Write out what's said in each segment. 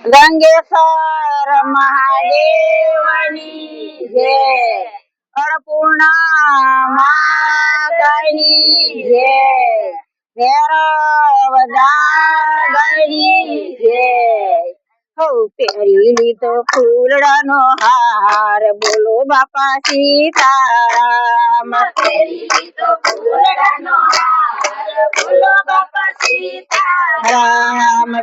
ગંગેશ્વર મહાદેવની જય, અન્નપૂર્ણા માતાની જય, ભૈરવ દાદાની જય. હો પહેરી લીધો ફૂલડાનો હાર, બોલો બાપા સીતારામ. પહેરી લીધો ફૂલડાનો હાર, બોલો બાપા સીતારામ.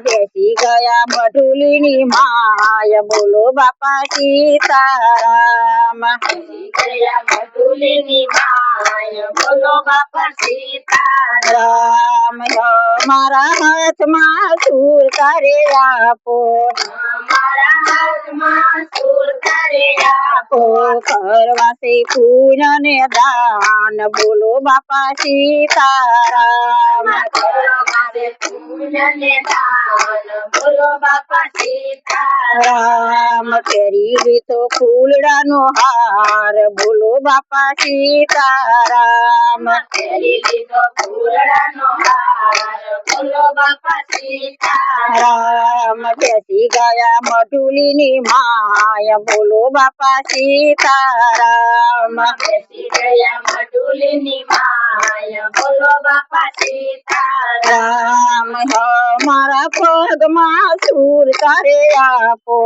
બેસી ગયા મઢુલીની માય, બોલો બાપા સીતારામ. બેસી ગયા મઢુલીની માય, બોલો બાપા સીતારામ. મારા હાથમાં સૂર તારે આપો, મારા હાથમાં સૂર તારે આપો. કરવાસે પૂજન દાન, બોલો બાપા સીતારામ. કરવાસે પૂજન દાન, બોલો બાપા સીતારામ. પહેરી લીધો ફૂલડાનો હાર, બોલો બાપા સીતારામ. પહેરી લીધો ફૂલડાનો હાર, બોલો બાપા સીતારામ. બેસી ગયા મઢુલીની માય, બોલો બાપા સીતારામ. બેસી ગયા મઢુલીની માય, બોલો બાપા સીતારામ. મારા પગમાં સૂર તારે આપો,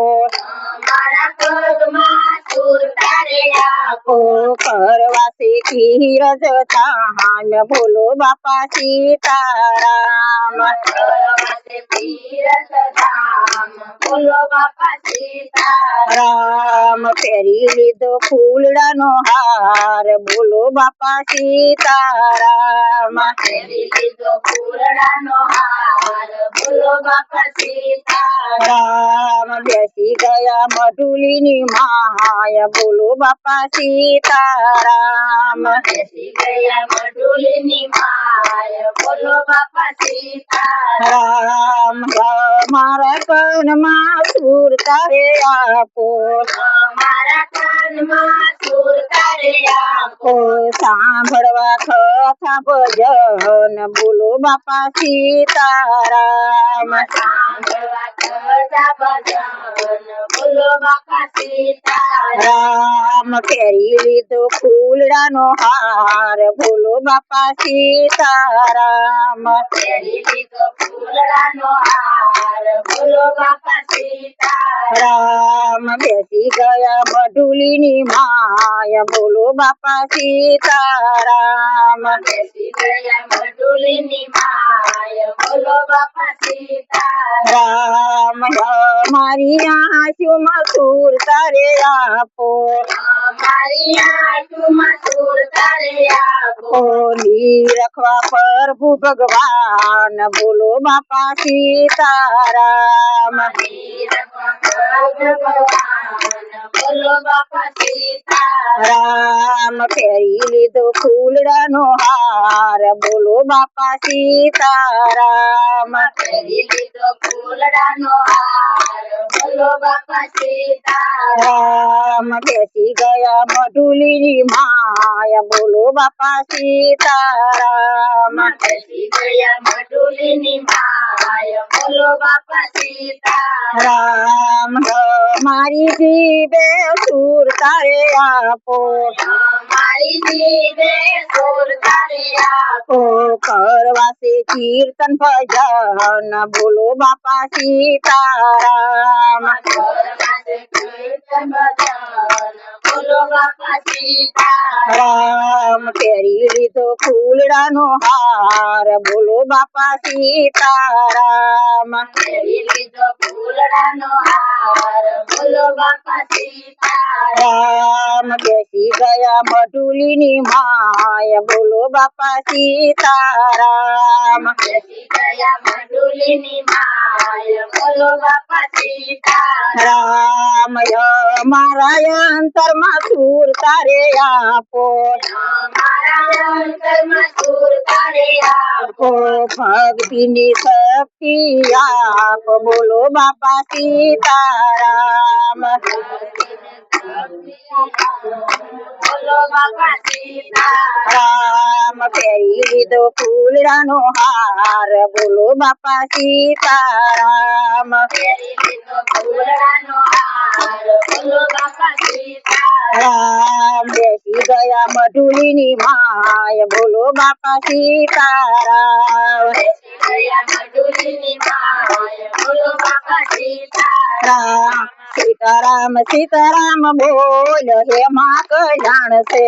મારા પગમાં સૂર તારે આપો. કરવાસે ધીરજ ધામ, બોલો બાપા સીતારામ. કરવાસે તીરથ ધામ, બોલો બાપા સીતારામ. પહેરી લીધો ફૂલડાનો હાર, બોલો બાપા સીતારામ. પહેરી લીધો ફૂલડાનો હાર, બોલો બાપા સીતારામ. બેસી ગયા મઢુલીની માય, બોલો બાપા સીતારામ. બેસી ગયા મઢુલીની માય, બોલો બાપા સીતારામ. મારા કનમાં સૂર તારે આપો, મારા કાનમાં સૂર તારે આપો. સાંભળવા કથા ભજન, બોલો બાપા સીતારામ. સાંભળવા કથા ભજન, બોલો બાપા સીતારામ. પહેરી લીધો ફૂલડાનો હાર, બોલો બાપા સીતારામ. પહેરી લીધો ફૂલડાનો હાર, બોલો બાપા સીતારામ. બેસી ગયા મઢુલીની માય, બોલો બાપા સીતારામ. બેસી ગયા મઢુલીની માય, બોલો બાપા સીતારામ. મારી આંખોમાં સૂર તારે આપો, મારી આંખોમાં સૂર તારે આપો. રખવા પ્રભુ ભગવાન, બોલો બાપા સીતારામ. બોલો બાપા સીતારામ. પહેરી લીધો ફૂલડાનો હાર, બોલો બાપા સીતારામ. પહેરી લીધો ફૂલડાનો હાર, બોલો બાપા સીતારામ. બેસી ગયા મઢુલીની માય, બોલો બાપા સીતારામ. બેસી ગયા મઢુલીની માય, બોલો બાપા સીતારામ. મારી જીભે સૂર તારે આપો, મારી જીભે સૂર તારે આપો. કરવાસે કીર્તન ભજન, બોલો બાપા સીતારામ. કરવાસે કીર્તન ભજન, બોલો બાપા સીતારામ. પહેરી લીધો ફૂલડાનો હાર, બોલો બાપા સીતારામ. પહેરી લીધો ફૂલડાનો હાર, બોલો બાપા સીતારામ. બેસી ગયા મઢુલીની માય, બોલો બાપા સીતારામ. બેસી ગયા મઢુલીની માય, બોલો બાપા સીતારામ. મારા અંતરમાં સૂર તારે આપો, મારા અંતરમાં સૂર તારે આપો. ભક્તિની શક્તિ આપ, બોલો બાપા સીતારામ. બોલો બાપા સીતારામ. પહેરી લીધો ફૂલડાનો હાર, બોલો બાપા સીતારામ. પહેરી લીધો મઢુલીની માય બોલો બાપા સીતારામ મધુલીની માય બોલો બાપા સીતારામ સીતારામ સીતારામ બોલ હે માં કલ્યાણ છે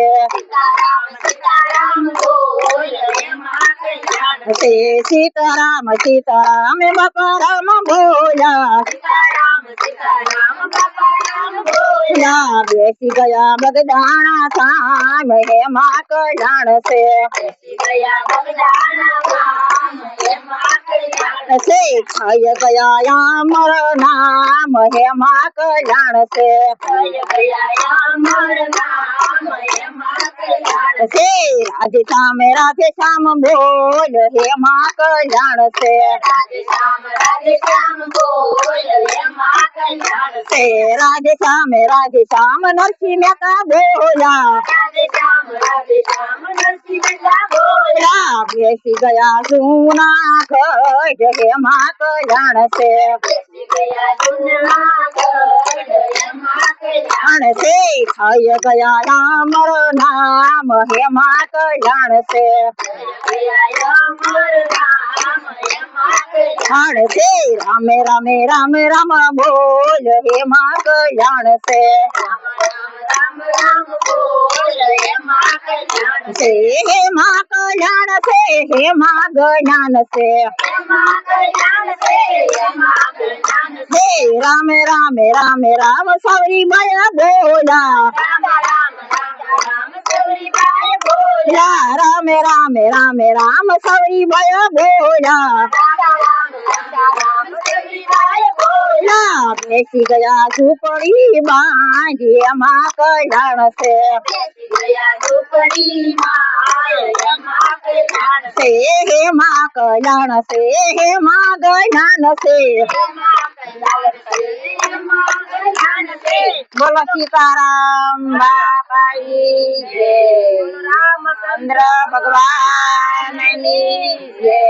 સીતારામ બોલ એમાં કલ્યાણ તે સીતારામ સીતારામ બાપા રામ બોલ્યા સીતારામ બાપા રામ બોલ બેસી ગયા બગદાણા સામ હે માં કલ્યાણ છે ગયા બગદાણા ગામ એમાં કલ્યાણ છે ખાઈ ગયા અમર નામ હે માં કલ્યાણ છે ગયા અમર નામ એમાં કલ્યાણ છે રાધે શ્યામ બોલ હે માં કલ્યાણ છે રાધે શ્યામ બોલ એમાં કલ્યાણ છે રાધે શ્યામ નરસિંહ મહેતા બોલ્યા રાધે શ્યામ નરસિંહ મહેતા બોલ્યા બેસી ગયા જૂના ગઢ હે માં કલ્યાણ છે ગયા જુનાગઢ એમાં કલ્યાણ છે ખાઈ ગયા અમર નામ હે માં કલ્યાણ છે ગયા અમર નામ એમાં કલ્યાણ છે રામે રામે રામ રામ બોલ હે માં કલ્યાણ છે રામ રામ બોલ એમાં કલ્યાણ છે હે માં કલ્યાણ છે હે માં જ્ઞાન છે એમાં કલ્યાણ છે એમાં કલ્યાણ હે રામ રામ રામ રામ સૌરી બયા બોલા રામ સૌરીબાઈ બોલ્યા રામ રામ રામ રામ સૌરી બયા બોલા રામ સૌરીબાઈ બોલ્યા બેસી ગયા ઝૂંપડી બાંધી એમાં કલ્યાણ છે ગયા ઝૂંપડીમાં એમાં કલ્યાણ છે હે માં કલ્યાણ છે હે માં જ્ઞાન છે એમાં કલ્યાણ છે એમાં કલ્યાણ છે બોલો સીતારામ બાપાની જય રામચંદ્ર ભગવાનની જય